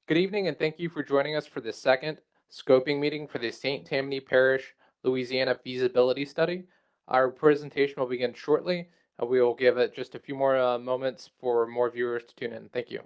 Good evening, and thank you for joining us for the second scoping meeting for the St. Tammany Parish, Louisiana Feasibility Study. Our presentation will begin shortly. We will give it just a few more moments for more viewers to tune in. Thank you.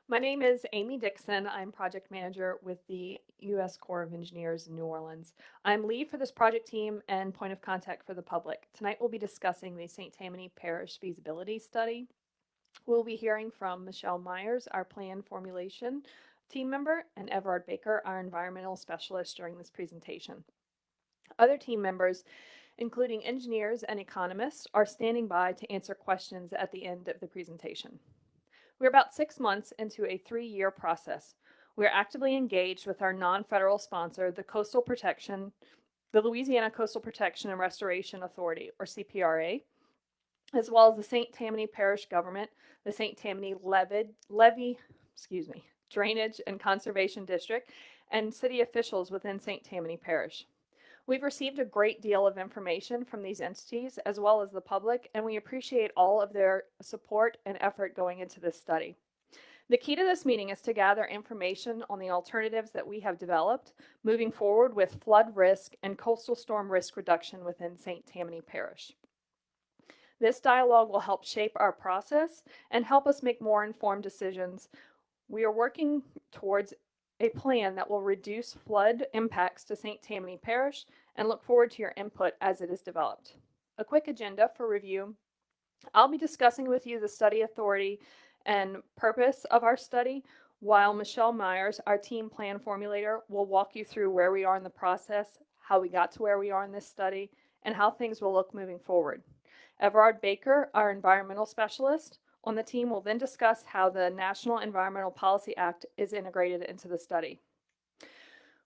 My name is Amy Dixon. I'm project manager with the U.S. Corps of Engineers in New Orleans. I'm lead for this project team and point of contact for the public. Tonight we'll be discussing the St. Tammany Parish Feasibility Study. We'll be hearing from Michelle Myers, our plan formulation team member, and Everard Baker, our environmental specialist, during this presentation. Other team members, including engineers and economists, are standing by to answer questions at the end of the presentation. We're about 6 months into a 3-year process. We're actively engaged with our non-federal sponsor, the Louisiana Coastal Protection and Restoration Authority, or CPRA, as well as the St. Tammany Parish government, the St. Tammany Drainage and Conservation District, and city officials within St. Tammany Parish. We've received a great deal of information from these entities as well as the public, and we appreciate all of their support and effort going into this study. The key to this meeting is to gather information on the alternatives that we have developed moving forward with flood risk and coastal storm risk reduction within St. Tammany Parish. This dialogue will help shape our process and help us make more informed decisions. We are working towards a plan that will reduce flood impacts to St. Tammany Parish and look forward to your input as it is developed. A quick agenda for review. I'll be discussing with you the study authority and purpose of our study, while Michelle Myers, our team plan formulator, will walk you through where we are in the process, how we got to where we are in this study, and how things will look moving forward. Everard Baker, our environmental specialist, on the team will then discuss how the National Environmental Policy Act is integrated into the study.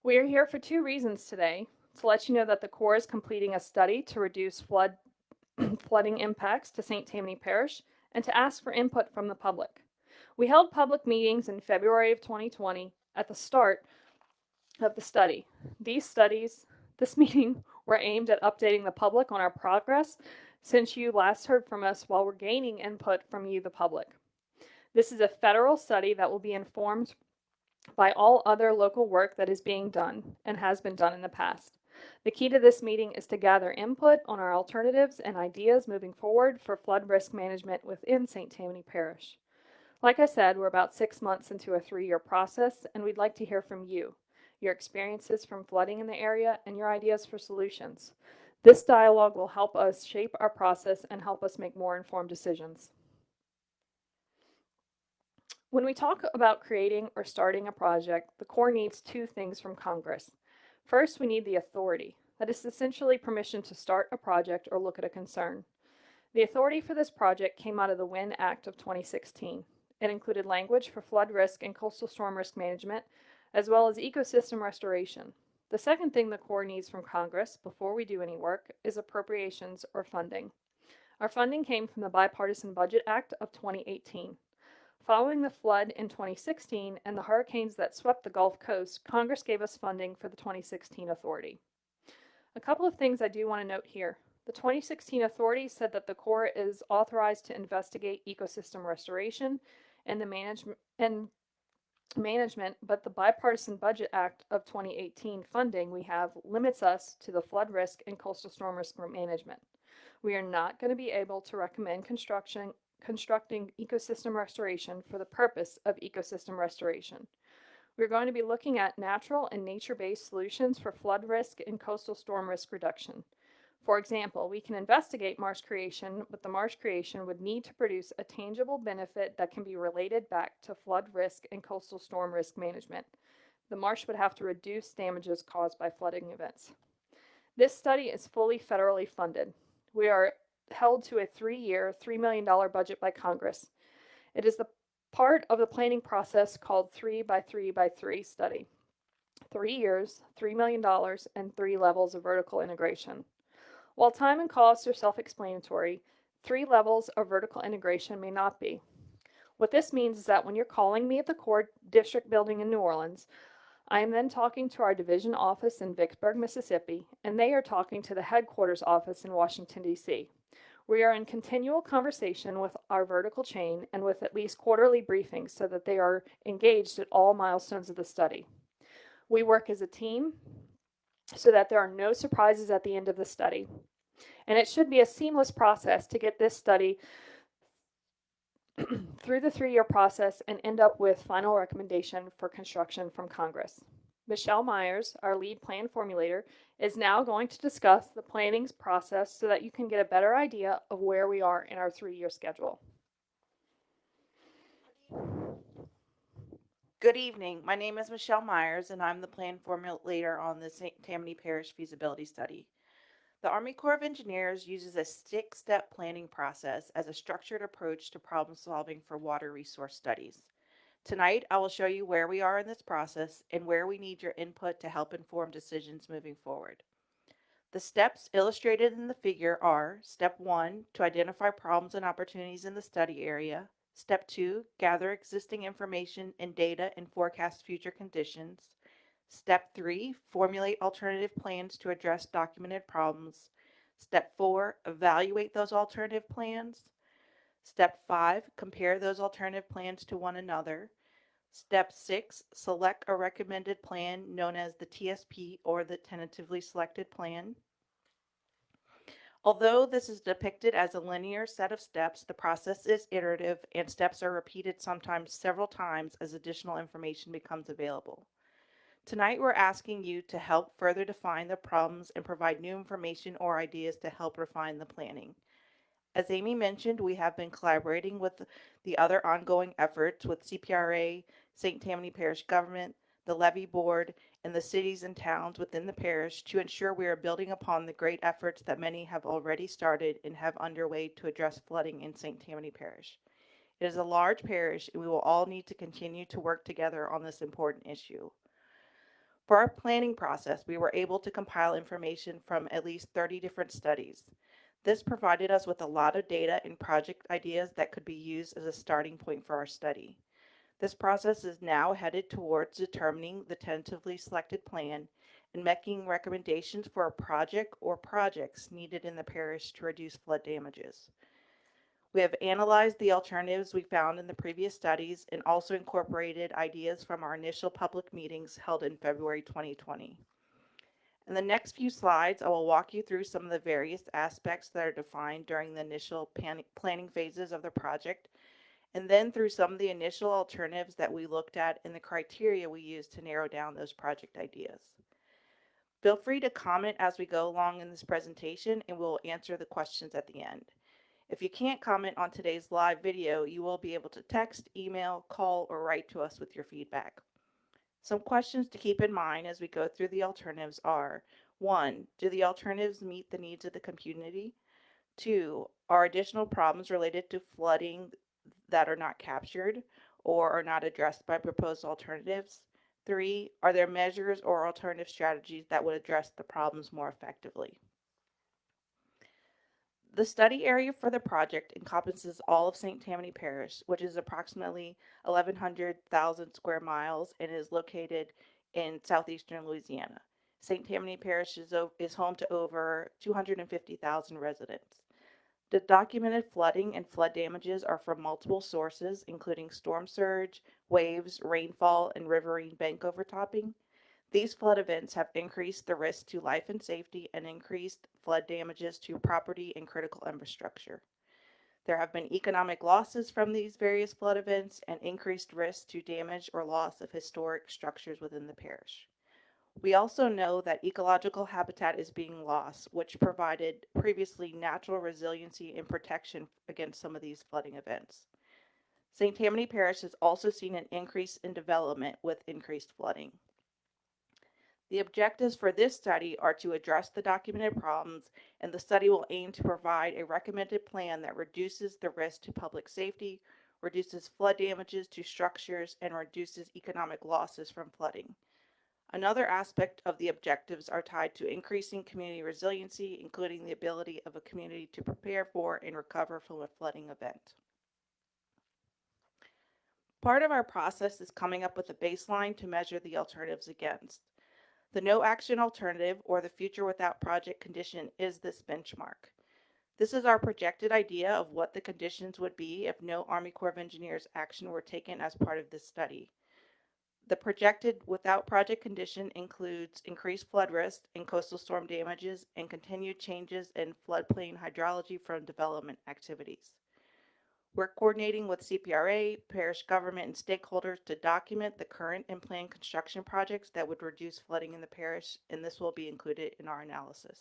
We are here for 2 reasons today: to let you know that the Corps is completing a study to reduce flooding impacts to St. Tammany Parish, and to ask for input from the public. We held public meetings in February of 2020 at the start of the study. This meeting were aimed at updating the public on our progress since you last heard from us, while we're gaining input from you, the public. This is a federal study that will be informed by all other local work that is being done and has been done in the past. The key to this meeting is to gather input on our alternatives and ideas moving forward for flood risk management within St. Tammany Parish. Like I said, we're about 6 months into a 3-year process, and we'd like to hear from you, your experiences from flooding in the area, and your ideas for solutions. This dialogue will help us shape our process and help us make more informed decisions. When we talk about creating or starting a project, the Corps needs 2 things from Congress. First, we need the authority. That is essentially permission to start a project or look at a concern. The authority for this project came out of the Wind Act of 2016. It included language for flood risk and coastal storm risk management, as well as ecosystem restoration. The second thing the Corps needs from Congress before we do any work is appropriations or funding. Our funding came from the Bipartisan Budget Act of 2018. Following the flood in 2016 and the hurricanes that swept the Gulf Coast, Congress gave us funding for the 2016 authority. A couple of things I do want to note here. The 2016 authority said that the Corps is authorized to investigate ecosystem restoration and the management, but the Bipartisan Budget Act of 2018 funding we have limits us to the flood risk and coastal storm risk management. We are not going to be able to recommend construction constructing ecosystem restoration for the purpose of ecosystem restoration. We're going to be looking at natural and nature-based solutions for flood risk and coastal storm risk reduction. For example, we can investigate marsh creation, but the marsh creation would need to produce a tangible benefit that can be related back to flood risk and coastal storm risk management. The marsh would have to reduce damages caused by flooding events. This study is fully federally funded. We are held to a 3-year, $3 million budget by Congress. It is the part of the planning process called 3x3x3 study. 3 years, $3 million, and 3 levels of vertical integration. While time and cost are self-explanatory, 3 levels of vertical integration may not be. What this means is that when you're calling me at the core district building in New Orleans, I am then talking to our division office in Vicksburg, Mississippi, and they are talking to the headquarters office in Washington, D.C. We are in continual conversation with our vertical chain and with at least quarterly briefings so that they are engaged at all milestones of the study. We work as a team so that there are no surprises at the end of the study. And it should be a seamless process to get this study through the 3-year process and end up with final recommendation for construction from Congress. Michelle Myers, our lead plan formulator, is now going to discuss the planning process so that you can get a better idea of where we are in our 3-year schedule. Good evening. My name is Michelle Myers, and I'm the plan formulator on the St. Tammany Parish Feasibility Study. The Army Corps of Engineers uses a 6-step planning process as a structured approach to problem solving for water resource studies. Tonight, I will show you where we are in this process and where we need your input to help inform decisions moving forward. The steps illustrated in the figure are: Step 1, to identify problems and opportunities in the study area. Step 2, gather existing information and data and forecast future conditions. Step 3, formulate alternative plans to address documented problems. Step 4, evaluate those alternative plans. Step 5, compare those alternative plans to one another. Step 6, select a recommended plan known as the TSP or the tentatively selected plan. Although this is depicted as a linear set of steps, the process is iterative and steps are repeated sometimes several times as additional information becomes available. Tonight, we're asking you to help further define the problems and provide new information or ideas to help refine the planning. As Amy mentioned, we have been collaborating with the other ongoing efforts with CPRA, St. Tammany Parish Government, the Levee Board, and the cities and towns within the parish to ensure we are building upon the great efforts that many have already started and have underway to address flooding in St. Tammany Parish. It is a large parish, and we will all need to continue to work together on this important issue. For our planning process, we were able to compile information from at least 30 different studies. This provided us with a lot of data and project ideas that could be used as a starting point for our study. This process is now headed towards determining the tentatively selected plan and making recommendations for a project or projects needed in the parish to reduce flood damages. We have analyzed the alternatives we found in the previous studies and also incorporated ideas from our initial public meetings held in February 2020. In the next few slides, I will walk you through some of the various aspects that are defined during the initial planning phases of the project, and then through some of the initial alternatives that we looked at and the criteria we used to narrow down those project ideas. Feel free to comment as we go along in this presentation, and we'll answer the questions at the end. If you can't comment on today's live video, you will be able to text, email, call, or write to us with your feedback. Some questions to keep in mind as we go through the alternatives are: 1, do the alternatives meet the needs of the community? 2, are additional problems related to flooding that are not captured or are not addressed by proposed alternatives? 3, are there measures or alternative strategies that would address the problems more effectively? The study area for the project encompasses all of St. Tammany Parish, which is approximately 1,100,000 square miles and is located in southeastern Louisiana. St. Tammany Parish is home to over 250,000 residents. The documented flooding and flood damages are from multiple sources, including storm surge, waves, rainfall, and riverine bank overtopping. These flood events have increased the risk to life and safety and increased flood damages to property and critical infrastructure. There have been economic losses from these various flood events and increased risk to damage or loss of historic structures within the parish. We also know that ecological habitat is being lost, which provided previously natural resiliency and protection against some of these flooding events. St. Tammany Parish has also seen an increase in development with increased flooding. The objectives for this study are to address the documented problems, and the study will aim to provide a recommended plan that reduces the risk to public safety, reduces flood damages to structures, and reduces economic losses from flooding. Another aspect of the objectives are tied to increasing community resiliency, including the ability of a community to prepare for and recover from a flooding event. Part of our process is coming up with a baseline to measure the alternatives against. The no action alternative, or the future without project condition, is this benchmark. This is our projected idea of what the conditions would be if no Army Corps of Engineers action were taken as part of this study. The projected without project condition includes increased flood risk and coastal storm damages and continued changes in floodplain hydrology from development activities. We're coordinating with CPRA, parish government, and stakeholders to document the current and planned construction projects that would reduce flooding in the parish, and this will be included in our analysis.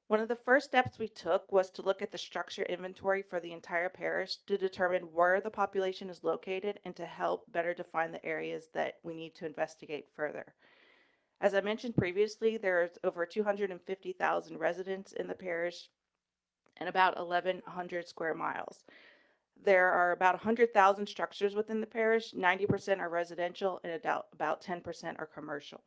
One of the first steps we took was to look at the structure inventory for the entire parish to determine where the population is located and to help better define the areas that we need to investigate further. As I mentioned previously, there's over 250,000 residents in the parish and about 1,100 square miles. There are about 100,000 structures within the parish. 90% are residential and about 10% are commercial.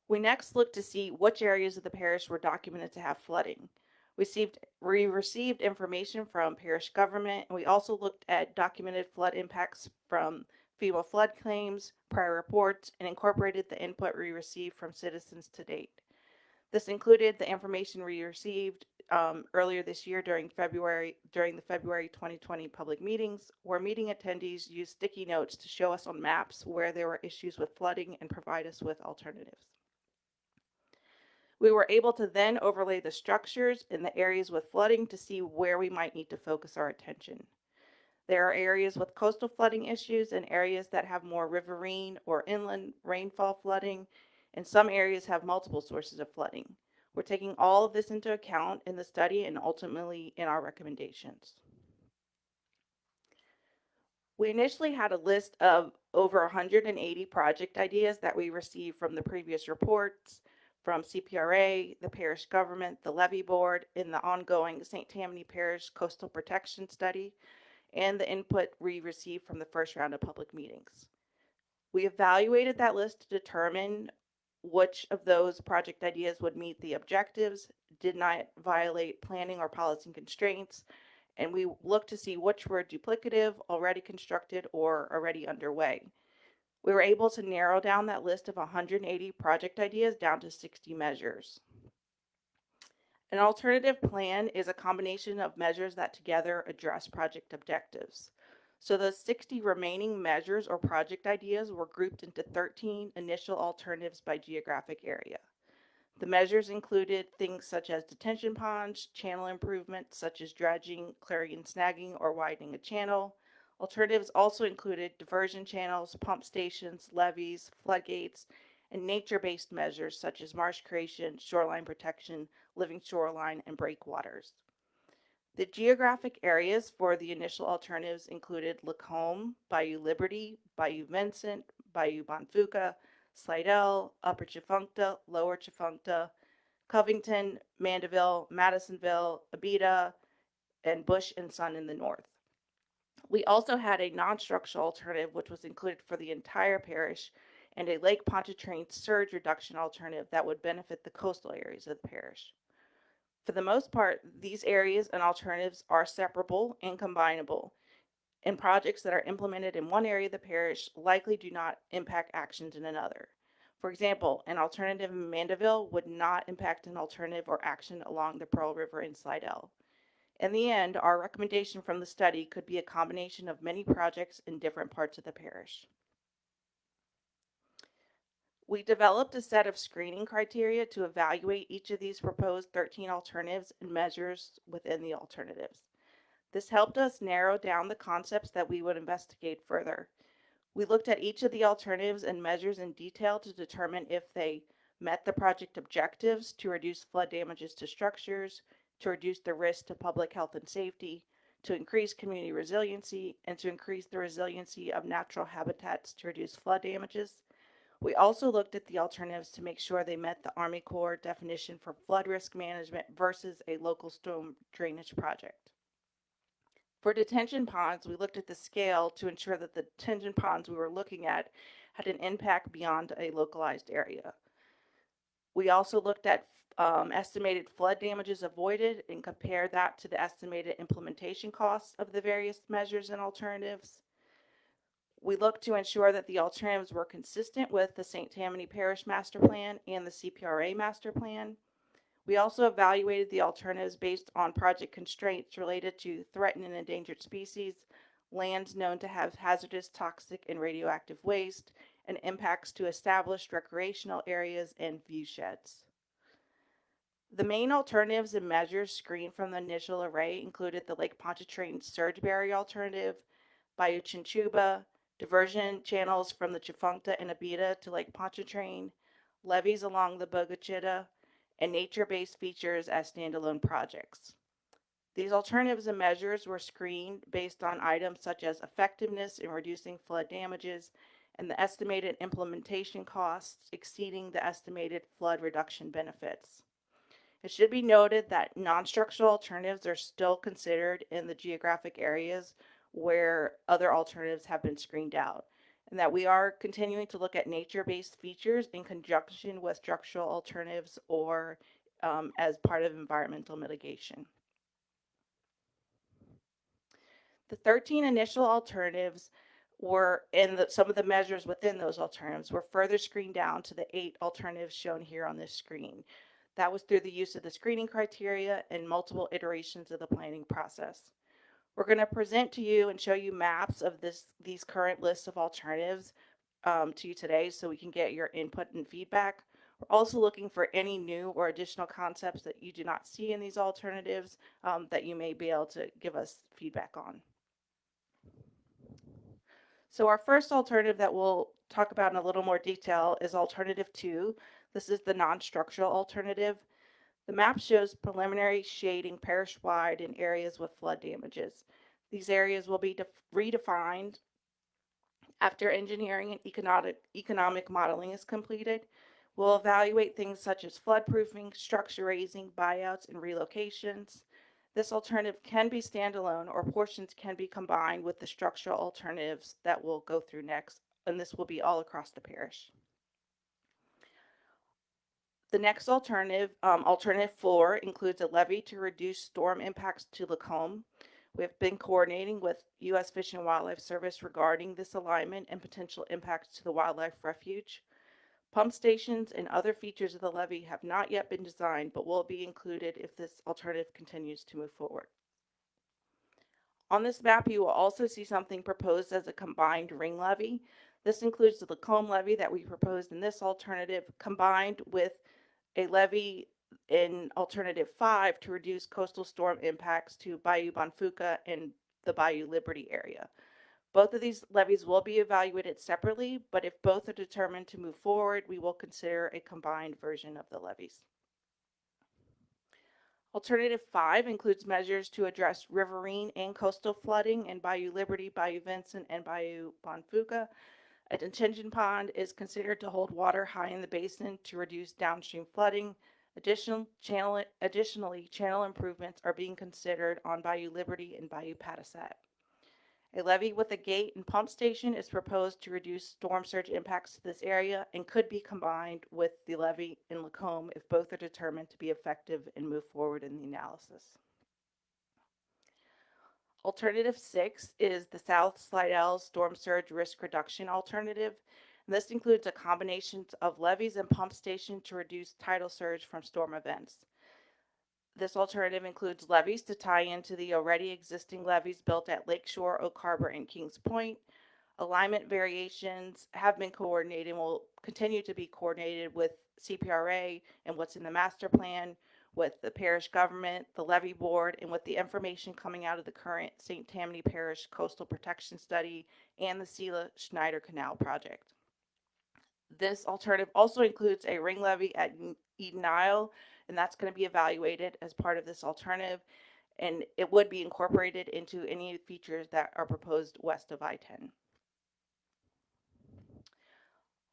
We next looked to see which areas of the parish were documented to have flooding. We received information from parish government, and we also looked at documented flood impacts from FEMA flood claims, prior reports, and incorporated the input we received from citizens to date. This included the information we received earlier this year during the February 2020 public meetings, where meeting attendees used sticky notes to show us on maps where there were issues with flooding and provide us with alternatives. We were able to then overlay the structures in the areas with flooding to see where we might need to focus our attention. There are areas with coastal flooding issues and areas that have more riverine or inland rainfall flooding, and some areas have multiple sources of flooding. We're taking all of this into account in the study and ultimately in our recommendations. We initially had a list of over 180 project ideas that we received from the previous reports, from CPRA, the parish government, the levee board, in the ongoing St. Tammany Parish Coastal Protection Study, and the input we received from the first round of public meetings. We evaluated that list to determine which of those project ideas would meet the objectives, did not violate planning or policy constraints, and we looked to see which were duplicative, already constructed, or already underway. We were able to narrow down that list of 180 project ideas down to 60 measures. An alternative plan is a combination of measures that together address project objectives. So the 60 remaining measures or project ideas were grouped into 13 initial alternatives by geographic area. The measures included things such as detention ponds, channel improvements such as dredging, clearing and snagging, or widening a channel. Alternatives also included diversion channels, pump stations, levees, floodgates, and nature-based measures such as marsh creation, shoreline protection, living shoreline, and breakwaters. The geographic areas for the initial alternatives included Lacombe, Bayou Liberty, Bayou Vincent, Bayou Bonfuca, Slidell, Upper Tchefuncta, Lower Tchefuncta, Covington, Mandeville, Madisonville, Abita, and Bush and Sun in the north. We also had a non-structural alternative, which was included for the entire parish, and a Lake Pontchartrain surge reduction alternative that would benefit the coastal areas of the parish. For the most part, these areas and alternatives are separable and combinable, and projects that are implemented in one area of the parish likely do not impact actions in another. For example, an alternative in Mandeville would not impact an alternative or action along the Pearl River in Slidell. In the end, our recommendation from the study could be a combination of many projects in different parts of the parish. We developed a set of screening criteria to evaluate each of these proposed 13 alternatives and measures within the alternatives. This helped us narrow down the concepts that we would investigate further. We looked at each of the alternatives and measures in detail to determine if they met the project objectives to reduce flood damages to structures, to reduce the risk to public health and safety, to increase community resiliency, and to increase the resiliency of natural habitats to reduce flood damages. We also looked at the alternatives to make sure they met the Army Corps definition for flood risk management versus a local storm drainage project. For detention ponds, we looked at the scale to ensure that the detention ponds we were looking at had an impact beyond a localized area. We also looked at estimated flood damages avoided and compared that to the estimated implementation costs of the various measures and alternatives. We looked to ensure that the alternatives were consistent with the St. Tammany Parish Master Plan and the CPRA Master Plan. We also evaluated the alternatives based on project constraints related to threatened and endangered species, lands known to have hazardous, toxic, and radioactive waste, and impacts to established recreational areas and view sheds. The main alternatives and measures screened from the initial array included the Lake Pontchartrain surge barrier alternative, Bayou Chinchuba, diversion channels from the Chifuncta and Abita to Lake Pontchartrain, levees along the Bogachita, and nature-based features as standalone projects. These alternatives and measures were screened based on items such as effectiveness in reducing flood damages and the estimated implementation costs exceeding the estimated flood reduction benefits. It should be noted that non-structural alternatives are still considered in the geographic areas where other alternatives have been screened out, and that we are continuing to look at nature-based features in conjunction with structural alternatives or as part of environmental mitigation. The 13 initial alternatives were, and some of the measures within those alternatives were further screened down to the 8 alternatives shown here on this screen. That was through the use of the screening criteria and multiple iterations of the planning process. We're going to present to you and show you maps of these current lists of alternatives to you today so we can get your input and feedback. We're also looking for any new or additional concepts that you do not see in these alternatives that you may be able to give us feedback on. So our first alternative that we'll talk about in a little more detail is alternative 2. This is the non-structural alternative. The map shows preliminary shading parish-wide in areas with flood damages. These areas will be redefined after engineering and economic modeling is completed. We'll evaluate things such as floodproofing, structure raising, buyouts, and relocations. This alternative can be standalone or portions can be combined with the structural alternatives that we'll go through next, and this will be all across the parish. The next alternative, alternative 4, includes a levee to reduce storm impacts to Lacombe. We have been coordinating with U.S. Fish and Wildlife Service regarding this alignment and potential impacts to the wildlife refuge. Pump stations and other features of the levee have not yet been designed, but will be included if this alternative continues to move forward. On this map, you will also see something proposed as a combined ring levee. This includes the Lacombe levee that we proposed in this alternative, combined with a levee in alternative 5 to reduce coastal storm impacts to Bayou Bonfuca and the Bayou Liberty area. Both of these levees will be evaluated separately, but if both are determined to move forward, we will consider a combined version of the levees. Alternative 5 includes measures to address riverine and coastal flooding in Bayou Liberty, Bayou Vincent, and Bayou Bonfuca. A detention pond is considered to hold water high in the basin to reduce downstream flooding. Additionally, channel improvements are being considered on Bayou Liberty and Bayou Patasat. A levee with a gate and pump station is proposed to reduce storm surge impacts to this area and could be combined with the levee in Lacombe if both are determined to be effective and move forward in the analysis. Alternative 6 is the South Slidell storm surge risk reduction alternative. And this includes a combination of levees and pump station to reduce tidal surge from storm events. This alternative includes levees to tie into the already existing levees built at Lakeshore, Oak Harbor, and Kings Point, Alignment variations have been coordinated and will continue to be coordinated with CPRA and what's in the master plan, with the parish government, the levee board, and with the information coming out of the current St. Tammany Parish Coastal Protection Study and the Sela Schneider Canal project. This alternative also includes a ring levee at Eden Isle, and that's going to be evaluated as part of this alternative, and it would be incorporated into any features that are proposed west of I-10.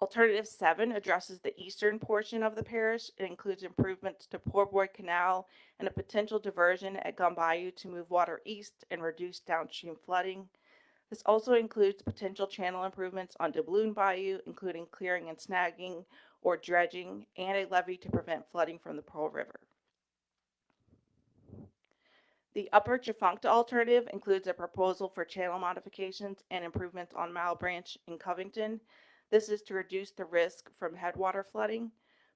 Alternative 7 addresses the eastern portion of the parish. It includes improvements to Poor Boy Canal and a potential diversion at Gum Bayou to move water east and reduce downstream flooding. This also includes potential channel improvements on Doubloon Bayou, including clearing and snagging or dredging, and a levee to prevent flooding from the Pearl River. The Upper Tchefuncte alternative includes a proposal for channel modifications and improvements on Mile Branch in Covington. This is to reduce the risk from headwater flooding.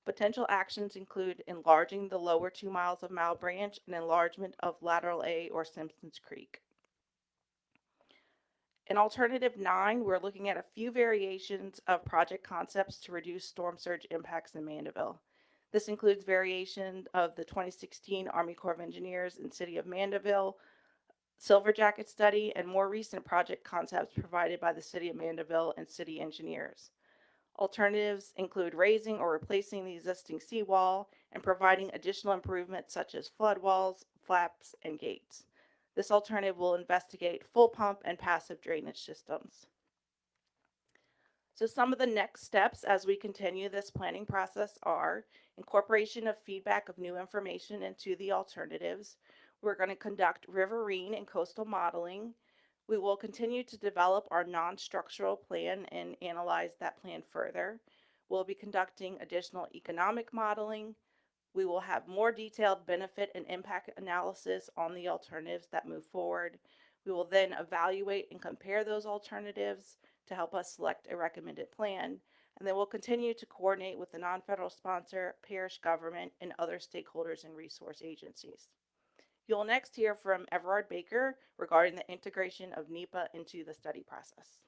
Potential actions include enlarging the lower 2 miles of Mile Branch and enlargement of Lateral A or Simpsons Creek. In alternative 9, we're looking at a few variations of project concepts to reduce storm surge impacts in Mandeville. This includes variation of the 2016 Army Corps of Engineers and City of Mandeville Silver Jacket study, and more recent project concepts provided by the City of Mandeville and city engineers. Alternatives include raising or replacing the existing seawall and providing additional improvements such as flood walls, flaps, and gates. This alternative will investigate full pump and passive drainage systems. So some of the next steps as we continue this planning process are incorporation of feedback of new information into the alternatives. We're going to conduct riverine and coastal modeling. We will continue to develop our non-structural plan and analyze that plan further. We'll be conducting additional economic modeling. We will have more detailed benefit and impact analysis on the alternatives that move forward. We will then evaluate and compare those alternatives to help us select a recommended plan. And then we'll continue to coordinate with the non-federal sponsor, parish government, and other stakeholders and resource agencies. You'll next hear from Everard Baker regarding the integration of NEPA into the study process.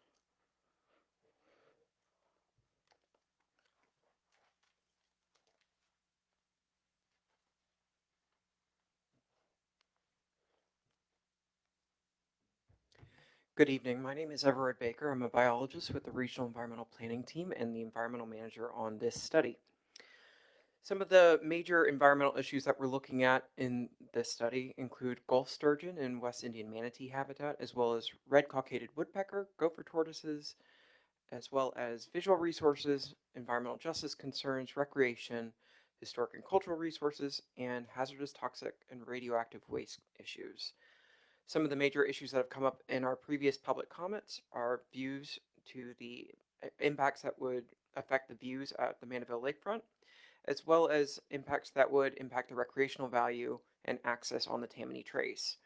Good evening. My name is Everard Baker. I'm a biologist with the Regional Environmental Planning Team and the environmental manager on this study. Some of the major environmental issues that we're looking at in this study include Gulf sturgeon and West Indian manatee habitat, as well as red cockaded woodpecker, gopher tortoises, as well as visual resources, environmental justice concerns, recreation, historic and cultural resources, and hazardous, toxic, and radioactive waste issues. Some of the major issues that have come up in our previous public comments are views to the impacts that would affect the views at the Mandeville Lakefront, as well as impacts that would impact the recreational value and access on the Tammany Trace.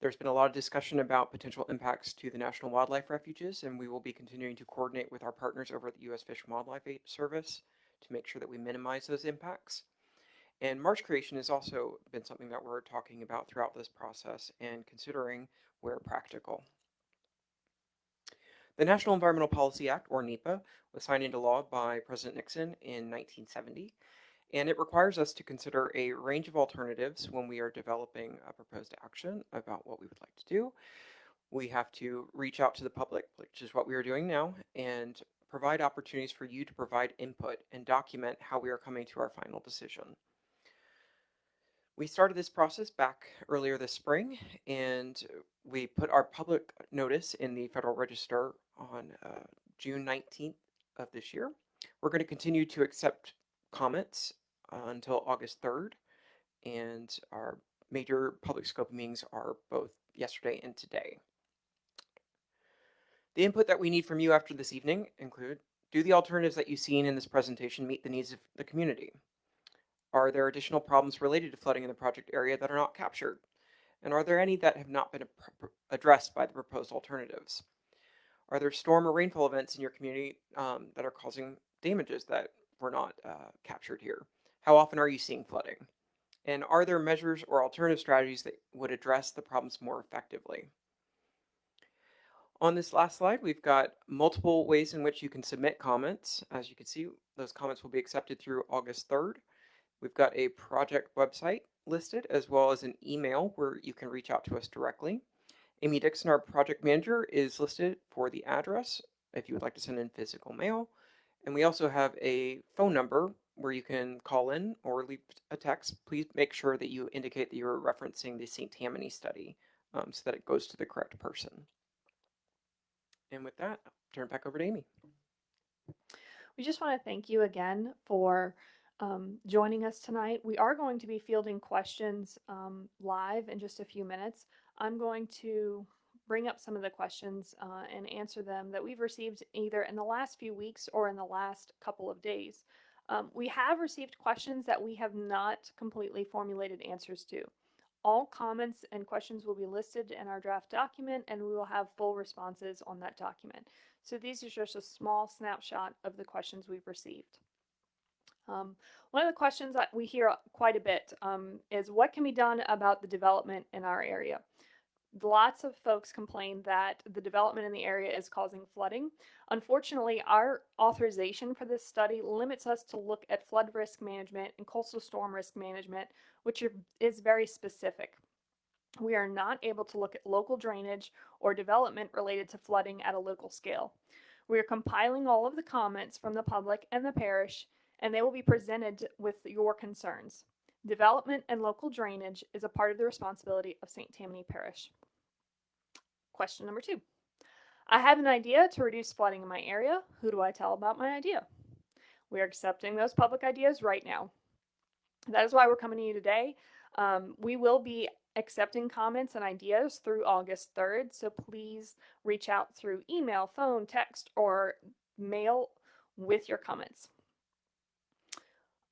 There's been a lot of discussion about potential impacts to the National Wildlife Refuges, and we will be continuing to coordinate with our partners over at the U.S. Fish and Wildlife Service to make sure that we minimize those impacts. And marsh creation has also been something that we're talking about throughout this process and considering where practical. The National Environmental Policy Act, or NEPA, was signed into law by President Nixon in 1970, and it requires us to consider a range of alternatives when we are developing a proposed action about what we would like to do. We have to reach out to the public, which is what we are doing now, and provide opportunities for you to provide input and document how we are coming to our final decision. We started this process back earlier this spring, and we put our public notice in the Federal Register on June 19th of this year. We're going to continue to accept comments until August 3rd, and our major public scope meetings are both yesterday and today. The input that we need from you after this evening include: do the alternatives that you've seen in this presentation meet the needs of the community? Are there additional problems related to flooding in the project area that are not captured? And are there any that have not been addressed by the proposed alternatives? Are there storm or rainfall events in your community that are causing damages that were not captured here? How often are you seeing flooding? And are there measures or alternative strategies that would address the problems more effectively? On this last slide, we've got multiple ways in which you can submit comments. As you can see, those comments will be accepted through August 3rd. We've got a project website listed, as well as an email where you can reach out to us directly. Amy Dixon, our project manager, is listed for the address if you would like to send in physical mail. And we also have a phone number where you can call in or leave a text. Please make sure that you indicate that you're referencing the St. Tammany study so that it goes to the correct person. And with that, I'll turn it back over to Amy. We just want to thank you again for joining us tonight. We are going to be fielding questions live in just a few minutes. I'm going to bring up some of the questions and answer them that we've received either in the last few weeks or in the last couple of days. We have received questions that we have not completely formulated answers to. All comments and questions will be listed in our draft document, and we will have full responses on that document. So these are just a small snapshot of the questions we've received. One of the questions that we hear quite a bit is what can be done about the development in our area? Lots of folks complain that the development in the area is causing flooding. Unfortunately, our authorization for this study limits us to look at flood risk management and coastal storm risk management, which is very specific. We are not able to look at local drainage or development related to flooding at a local scale. We are compiling all of the comments from the public and the parish, and they will be presented with your concerns. Development and local drainage is a part of the responsibility of St. Tammany Parish. Question number 2. I have an idea to reduce flooding in my area. Who do I tell about my idea? We are accepting those public ideas right now. That is why we're coming to you today. We will be accepting comments and ideas through August 3rd, so please reach out through email, phone, text, or mail with your comments.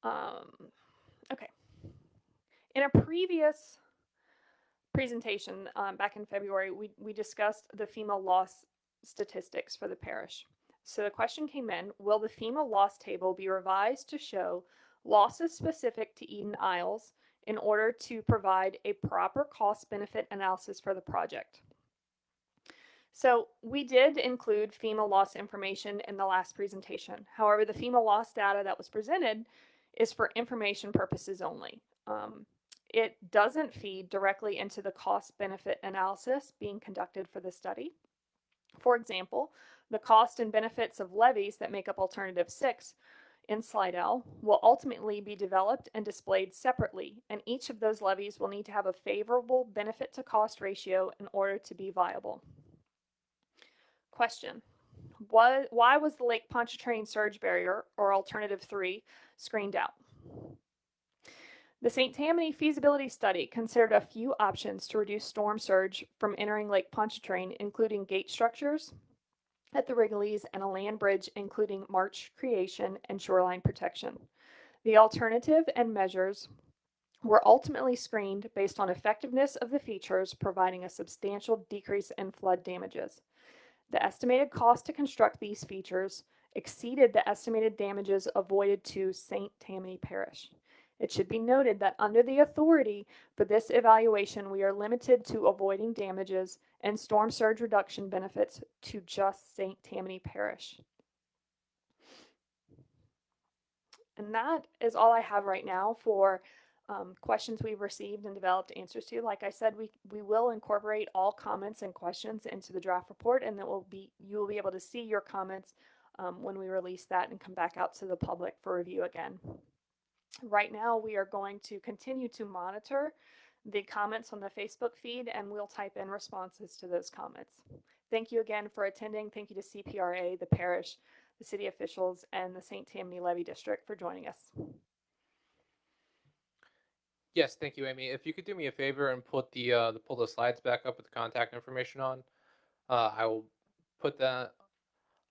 Okay. In a previous presentation back in February, we discussed the FEMA loss statistics for the parish. So the question came in, will the FEMA loss table be revised to show losses specific to Eden Isles in order to provide a proper cost-benefit analysis for the project? So we did include FEMA loss information in the last presentation. However, the FEMA loss data that was presented is for information purposes only. It doesn't feed directly into the cost-benefit analysis being conducted for the study. For example, the cost and benefits of levees that make up Alternative 6 in Slidell will ultimately be developed and displayed separately, and each of those levees will need to have a favorable benefit to cost ratio in order to be viable. Question: why was the Lake Pontchartrain surge barrier, or Alternative 3, screened out? The St. Tammany Feasibility Study considered a few options to reduce storm surge from entering Lake Pontchartrain, including gate structures at the Wrigley's and a land bridge including marsh creation and shoreline protection. The alternative and measures were ultimately screened based on effectiveness of the features, providing a substantial decrease in flood damages. The estimated cost to construct these features exceeded the estimated damages avoided to St. Tammany Parish. It should be noted that under the authority for this evaluation, we are limited to avoiding damages and storm surge reduction benefits to just St. Tammany Parish. And that is all I have right now for questions we've received and developed answers to. Like I said, we will incorporate all comments and questions into the draft report, and you will be able to see your comments when we release that and come back out to the public for review again. Right now, we are going to continue to monitor the comments on the Facebook feed, and we'll type in responses to those comments. Thank you again for attending. Thank you to CPRA, the parish, the city officials, and the St. Tammany Levee District for joining us. Yes, thank you, Amy. If you could do me a favor and pull the slides back up with the contact information on, I will put that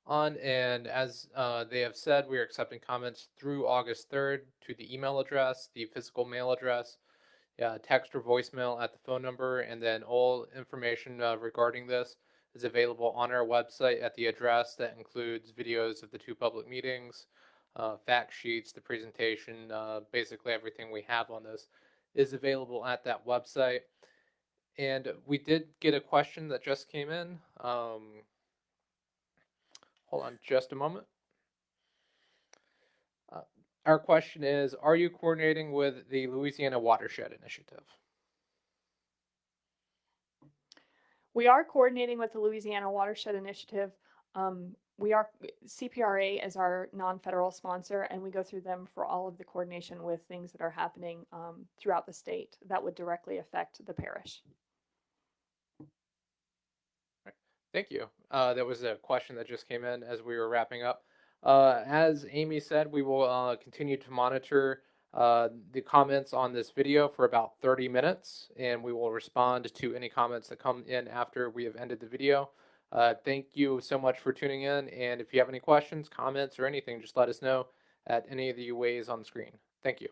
on. And as they have said, we are accepting comments through August 3rd to the email address, the physical mail address, text or voicemail at the phone number, and then all information regarding this is available on our website at the address that includes videos of the 2 public meetings, fact sheets, the presentation, basically everything we have on this is available at that website. And we did get a question that just came in. Hold on just a moment. Uh, our question is, are you coordinating with the Louisiana Watershed Initiative? We are coordinating with the Louisiana Watershed Initiative. We are CPRA as our non-federal sponsor, and we go through them for all of the coordination with things that are happening throughout the state that would directly affect the parish. Thank you. That was a question that just came in as we were wrapping up. As Amy said, we will continue to monitor the comments on this video for about 30 minutes, and we will respond to any comments that come in after we have ended the video. Thank you so much for tuning in, and if you have any questions, comments, or anything, just let us know at any of the ways on the screen. Thank you.